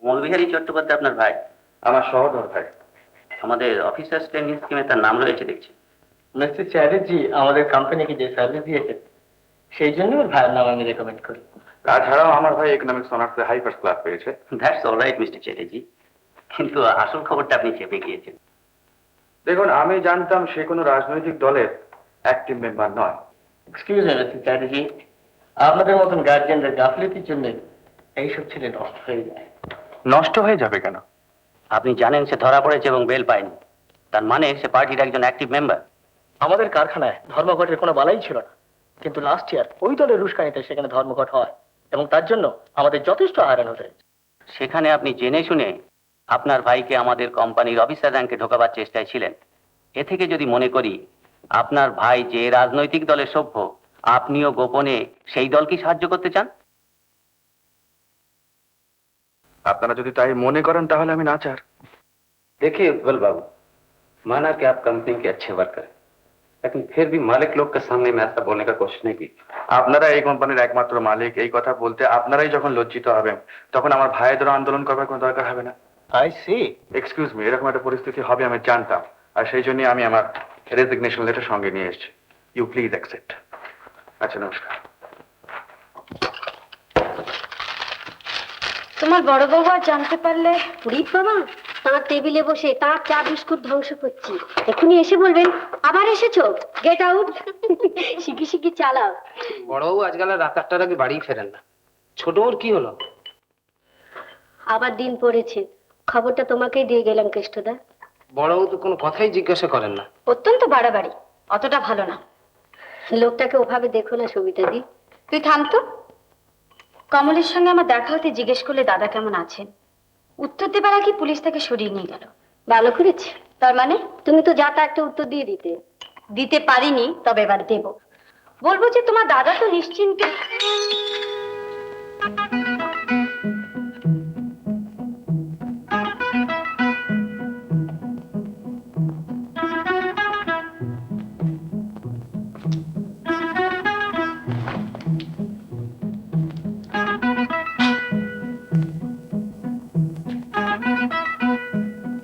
মৌলবিহারী চট্টোপাধ্যায় আপনার ভাই? আমার সহোদর ভাই। আমাদের অফিসার্স ট্রেনিং স্কিমে তার নাম রয়েছে দেখছি। মিস্টার চ্যাটার্জি আমাদের কোম্পানিকে যে সার্ভিস দিয়েছে সেই জন্য ওর ভাইয়ের নাম আমি রেকমেন্ড করি। তাছাড়াও আমার ভাই ইকোনমিক্স অনার্সে হাই ফার্স্ট ক্লাস পেয়েছে। That's all right mister Chatterjee, কিন্তু আসল খবরটা আপনি চেপে গিয়েছেন। দেখুন, আমি জানতাম সে কোনো রাজনৈতিক দলের অ্যাক্টিভ মেম্বার নয়। এক্সকিউজ মি মিস্টার চ্যাটার্জি, আপনাদের মতন গার্জিয়ানদের গাফিলতির জন্য এইসব ছেলে নষ্ট হয়ে যায়। নষ্ট হয়ে যাবে কেন? আপনি জানেন সে ধরা পড়েছে এবং বেল পায়নি, তার মানে সে পার্টির একজন অ্যাক্টিভ মেম্বার। আমাদের কারখানায় ধর্মঘটের কোনো বালাই ছিল না, কিন্তু লাস্ট ইয়ার ওই দলের রুস্কানিতে সেখানে ধর্মঘট হয় এবং তার জন্য আমাদের যথেষ্ট হয়রান হতে হয়েছে। সেখানে আপনি জেনে শুনে আপনার ভাইকে আমাদের কোম্পানির অফিসার র্যাঙ্কে ঢোকাবার চেষ্টায় ছিলেন। এ থেকে যদি মনে করি আপনার ভাই যে রাজনৈতিক দলের সভ্য, আপনিও গোপনে সেই দলকে সাহায্য করতে চান? আপনারা যদি তাই মনে করেন তাহলে আমি নাচার। देखिए उत्पल बाबू, माना कि आप कंपनी के अच्छे वर्कर हैं, लेकिन फिर भी मालिक लोग के सामने में ऐसा बोलने का कोशिश नहीं की। আপনারা এই কোম্পানির একমাত্র মালিক, এই কথা বলতে আপনারাই যখন লজ্জিত হবেন তখন আমার ভাইয়েদের আন্দোলন করবার কোনো দরকার হবে না। I C. এক্সকিউজ মি, এরকম একটা পরিস্থিতি হবে আমি জানতাম, আর সেই জন্যই আমি আমার রেজিগনেশন লেটার সঙ্গে নিয়ে এসেছি। You please accept. আচ্ছা, নমস্কার। তোমার বড় বউ আর জানতে পারলে, পুরীত বাবা তার টেবিলে বসে তার চা বিস্কুট ধ্বংস করছি, এখনই এসে বলবেন আবার এসেছো, গেট আউট। শিখি শিখি চালাও। বড়বাবু আজকাল রাত 8টার আগে বাড়ি ফেরেন না। ছোট ওর কি হলো? আবার দিন পড়েছে, খবরটা তোমাকেই দিয়ে গেলাম কেষ্টদা। বড়বাবু তো কোনো কথাই জিজ্ঞাসা করেন না। অত্যন্ত বাড়াবাড়ি, অতটা ভালো না। লোকটাকে ওভাবে দেখো না সবিতা দি। তুই থাম তো। কমলের সঙ্গে আমার দেখা হতে জিজ্ঞেস করলে দাদা কেমন আছেন, উত্তর দেবার আগে পুলিশ তাকে সরিয়ে নিয়ে গেল। ভালো করেছে। তার মানে তুমি তো যা তা একটা উত্তর দিয়ে দিতে পারিনি, তবে এবার দেব। বলবো যে তোমার দাদা তো নিশ্চিন্তে।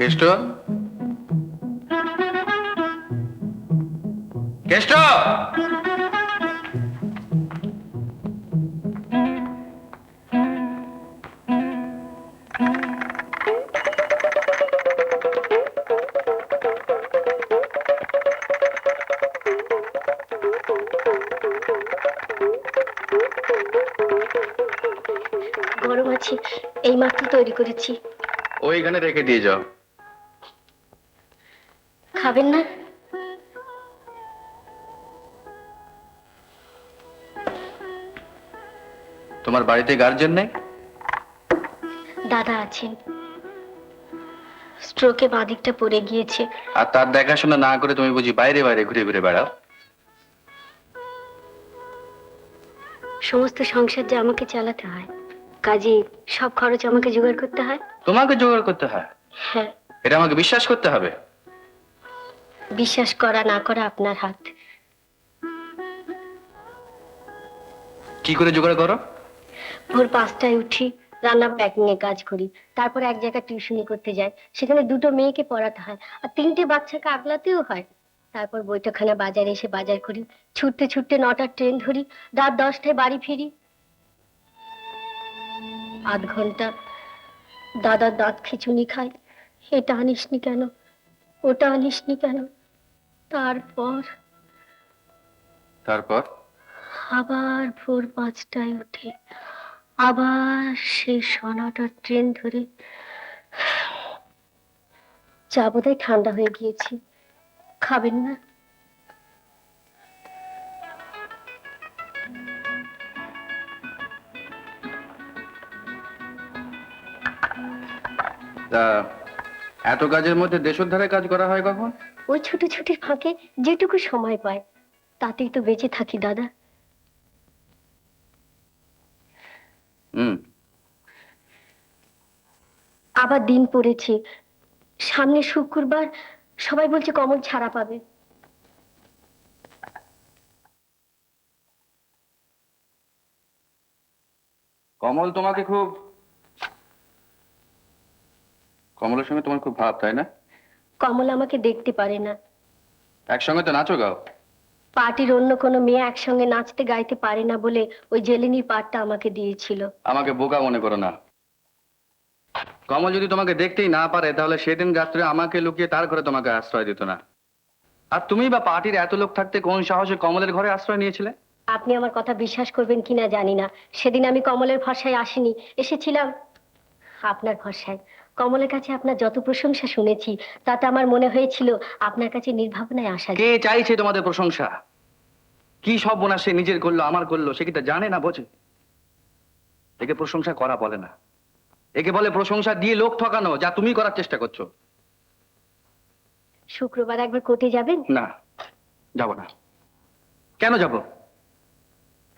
কেষ্ট, কেষ্ট, গরম আছে, এই মাত্র তৈরি করেছি। ওইখানে রেখে দিয়ে যাও। খাবেন না? তোমার বাড়িতে গার্জেন নেই? দাদা আছেন, স্ট্রোকে বাদিকটা পড়ে গিয়েছে। আর তার দেখাশোনা না করে তুমি বুঝি বাইরে বাইরে ঘুরে ঘুরে বেড়াও? সমস্ত সংসার যে আমাকে চালাতে হয়, কাজে সব খরচ আমাকে জোগাড় করতে হয়। তোমাকে জোগাড় করতে হয়? হ্যাঁ। এটা আমাকে বিশ্বাস করতে হবে। বিশ্বাস করা না করা আপনার হাত। কি করে জোগাড় করো? ভোর 5টায় উঠি, রান্না প্যাকিং এ কাজ করি, তারপর এক জায়গায় টিউশনি করতে যাই, সেখানে 2টো মেয়েকে পড়াতে হয় আর 3টে বাচ্চাকে আগলাতেও হয়। তারপর বৈঠকখানা বাজারে এসে বাজার করি, ছুটতে ছুটতে 9টার ট্রেন ধরি, রাত 10টায় বাড়ি ফিরি। আধ ঘন্টা দাদার দাঁত খিচুনি খাই, এটা আনিসনি কেন, ওটা আনিসনি কেন। তারপর তারপর আবার ভোর 5টায় উঠে আবার সেই 9টার ট্রেন ধরে। চা বোধহয় ঠান্ডা হয়ে গিয়েছি, খাবেন না? তা এত কাজের মধ্যে দেশোদ্ধারের কাজ করা হয় কখন? ওই ছোট ছুটির ফাঁকে যেটুকু সময় পায় তাতেই তো বেঁচে থাকি দাদা। আবার দিন পড়েছে, সামনে শুক্রবার, সবাই বলছে কমল ছাড়া পাবে। কমল তোমাকে খুব কমলের সঙ্গে তোমার খুব ভাব, তাই না? কমল আমাকে দেখতে পারে না। একসঙ্গে তো নাচো গাও। পার্টির অন্য কোনো মেয়ে একসঙ্গে নাচতে গাইতে পারে না বলে ওই জেলেনির পার্টটা আমাকে দিয়েছিল। আমাকে বোকা মনে করো না। কমল যদি তোমাকে দেখতেই না পারে তাহলে সেদিন রাত্রে আমাকে লুকিয়ে তার ঘরে তোমাকে আশ্রয় দিত না। আর তুমি বা পার্টির এত লোক থাকতে কোন সাহসে কমলের ঘরে আশ্রয় নিয়েছিলে? আপনি আমার কথা বিশ্বাস করবেন কিনা জানি না, সেদিন আমি কমলের ভরসায় আসিনি, এসেছিলাম আপনার ভরসায়। কমলের কাছে আপনার যত প্রশংসা শুনেছি তাতে আমার মনে হয়েছিল আপনার কাছে নির্ভাবনায় আসা কে চাইছে তোমাদের প্রশংসা? কি সব বোনা সে নিজের করলো, আমার করলো, সে কি তা জানে না, বোঝে? একে প্রশংসা করা বলে না, একে বলে প্রশংসা দিয়ে লোক ঠকানো, যা তুমি করার চেষ্টা করছো। শুক্রবার একবার কোর্টে যাবেন? না, যাব না। কেন যাব?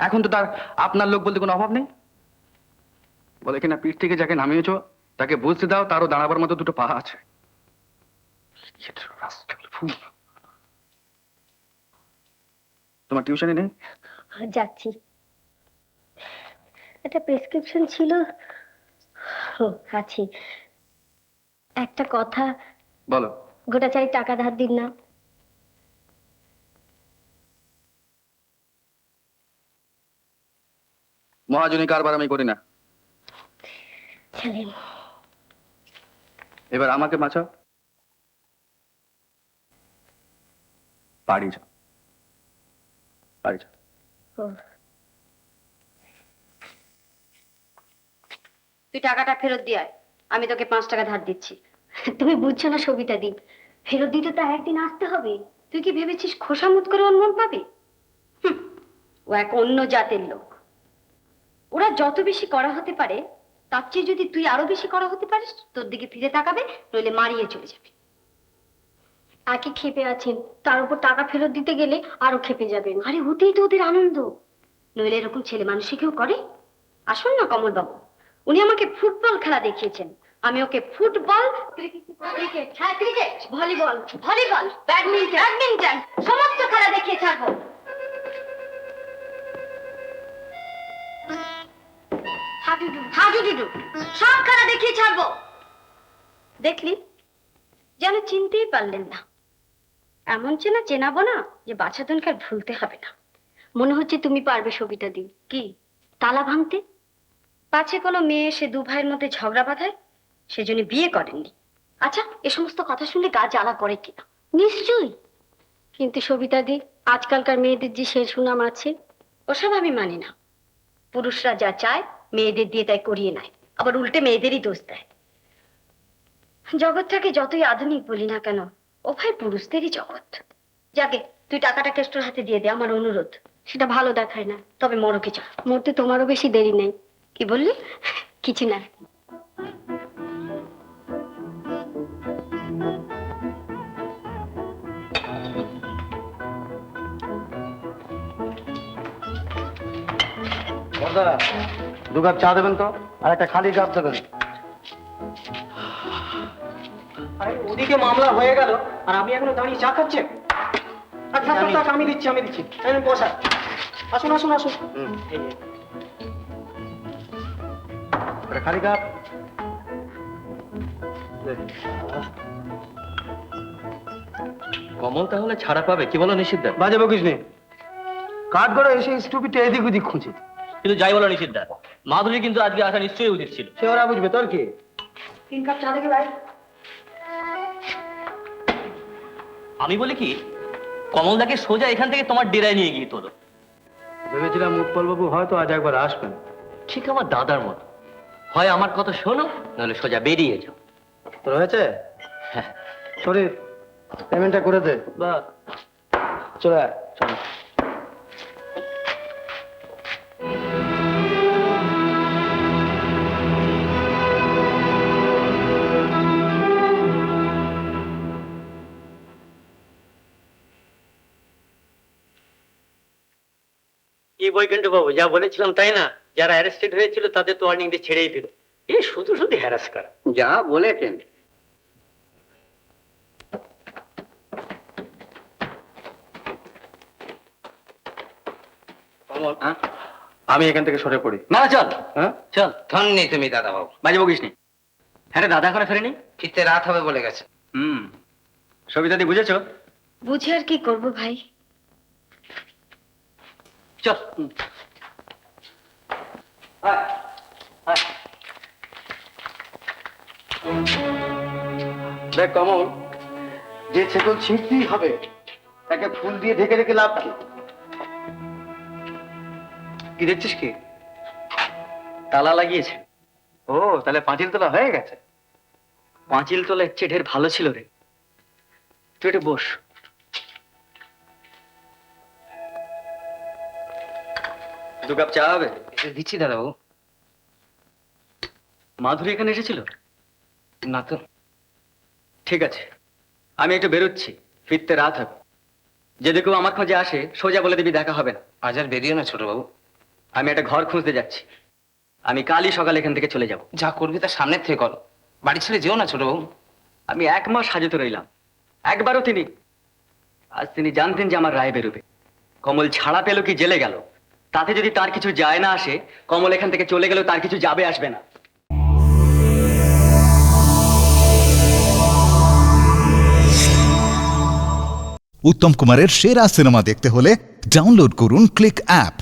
এখন তো তার আপনার লোক বলতে কোনো অভাব নেই। বলে কিনা পিঠ থেকে যাকে নামিয়েছো তাকে বুঝতে দাও তারও দাঁড়াবার মতো দুটো পা আছে। তোমার টিউশনই নেই? যাচ্ছি। একটা প্রেসক্রিপশন ছিল। ও আছে, একটা কথা। বলো। গোটা চাই টাকা ধার দিন না। মহাজনী কারবার আমি করি না। চলেন। এবার আমাকে বাঁচাও। বাড়ি যাও, বাড়ি যাও। ও, তুই টাকাটা ফেরত দিয়ে আয়, আমি তোকে 5 টাকা ধার দিচ্ছি। তুমি বুঝছো না সবিতা দি, ফেরত দিতে তো একদিন আসতে হবে। তুই কি ভেবেছিস খোসামত করে ওর মন পাবে? হুঁ, ও এক অন্য জাতের লোক। ওরা যত বেশি করা হতে পারে তার চেয়ে যদি তুই আরো বেশি করা হতে পারিস তোর দিকে ফিরে তাকাবে, নইলে মারিয়ে চলে যাবে। একে ক্ষেপে আছেন, তার উপর টাকা ফেরত দিতে গেলে আরো ক্ষেপে যাবেন। আরে ওতেই তো ওদের আনন্দ, নইলে এরকম ছেলে মানুষই কেউ করে? আসুন না কমল বাবু, উনি আমাকে ফুটবল খেলা দেখিয়েছেন। আমি ওকে ফুটবল, ক্রিকেট, হ্যাঁ cricket, volleyball, volleyball, badminton, badminton, সমস্ত খেলা দেখিয়ে ছাড়বো। হাডুডু, সব খেলা দেখিয়ে ছাড়বো। দেখলি, যেন চিনতেই পারলেন না। এমন চেনাবো না যে বাছাধনকে আর ভুলতে হবে না। মনে হচ্ছে তুমি পারবে সবিতা দি। কি তালা ভাঙতে? পাছে কোনো মেয়ে এসে দু ভাইয়ের মধ্যে ঝগড়া বাঁধায়, সেজন্য বিয়ে করেননি। আচ্ছা, এ সমস্ত কথা শুনলে গা জ্বালা করে কিনা? নিশ্চয়ই, কিন্তু সবিতা দি, আজকালকার মেয়েদের যে সে সুনাম আছে। ওসব আমি মানি না। পুরুষরা যা চায় মেয়েদের দিয়ে তাই করিয়ে নেয়, আবার উল্টে মেয়েদেরই দোষ দেয়। জগৎটাকে যতই আধুনিক বলি না কেন, ও ভাই পুরুষদেরই জগৎ। যাকে তুই টাকাটা কেষ্টর হাতে দিয়ে দে, আমার অনুরোধ। সেটা ভালো দেখায় না। তবে মরকে চল। মরতে তোমারও বেশি দেরি নেই। কি বললি? কিছু না। দু কাপ চা দেবেন তো, আর একটা খালি কাপ দেবেন। আরে ওদিকে মামলা হয়ে গেল আর আমি এখনো দাঁড়িয়ে চা খাচ্ছে। আচ্ছা আমি দিচ্ছি এই নিন, বসা। আসুন। এই যে। একটা খালি কাপ। কমল তাহলে ছাড়া পাবে কি বলো নিষিদ্ধ? বাজে বকিস নে। কাঠ করে এসে স্টুপিটা এদিক ওদিক খুঁজে। কিন্তু যাই বলো নিষিদ্ধা, মাধুরী কিন্তু আজকে আসা নিশ্চয়ই উচিত ছিল। সে ওরা বুঝবে, তোর কি? 3 কাপ চা দেখে ভাই। আমি বলি কি, কমলদাকে সোজা এখান থেকে তোমার ডেরায় নিয়ে গিয়ে তোলো। ভেবেছিলাম উৎপল বাবু হয়তো আজ একবার আসবেন। ঠিক আমার দাদার মতো, হয় আমার কথা শোনো, নাহলে সোজা বেরিয়ে যাও। তোর হয়েছে? শরীর পেমেন্টটা করে দে। বা চলে আয়। চলো। কি বৈকুণ্ঠ বাবু, যা বলেছিলাম তাই না? যারা অ্যারেস্টেড হয়েছিল তাদের তো ওয়ার্নিং দিয়ে ছেড়েই দিল। এ শুধু হ্যারাস করা। যা বলেছেন। কমল, আমি এখান থেকে সরে পড়ি। না চল, হ্যাঁ, চল। ধন্যি তুমি দাদা বাবু। বাজে বকিস নি। হ্যাঁ রে, দাদা এখনো ফেরেনি? ফিরতে রাত হবে বলে গেছে। সবিতাদি বুঝেছো? বুঝে আর কি করব ভাই? চল। দেখ কমল, যে ছেকল ছিঁড়তেই হবে তাকে ফুল দিয়ে ঢেকে রেখে লাভ কি? কি দেখছিস কি? তালা লাগিয়েছে। ও, তাহলে পাঁচিল তোলা হয়ে গেছে। পাঁচিল তোলা ইচ্ছে ঢের ভালো ছিল রে। তুই একটু বস। দু কাপ চা হবে? দিচ্ছি দাদাবাবু। মাধুরী এখানে এসেছিল? না তো। ঠিক আছে, আমি একটু বেরোচ্ছি, ফিরতে রাত হবে। যদি কেউ আমার খোঁজে আসে সোজা বলে দিবি দেখা হবে না। আজ আর বেরিও না ছোটবাবু। আমি একটা ঘর খুঁজতে যাচ্ছি। আমি কালই সকালে এখান থেকে চলে যাব। যা করবি তার সামনের থেকে করো, বাড়ি ছেড়ে যেও না ছোটবাবু। আমি 1 মাস হাজতে রইলাম, একবারও আজ তিনি জানতেন যে আমার রায় বেরোবে। কমল ছাড়া পেল কি জেলে গেল, তাতে যদি তার কিছু যায় না আসে, কমল এখান থেকে চলে গেলেও তার কিছু যাবে আসবে না। উত্তম কুমারের সেরা সিনেমা দেখতে হলে ডাউনলোড করুন ক্লিক অ্যাপ।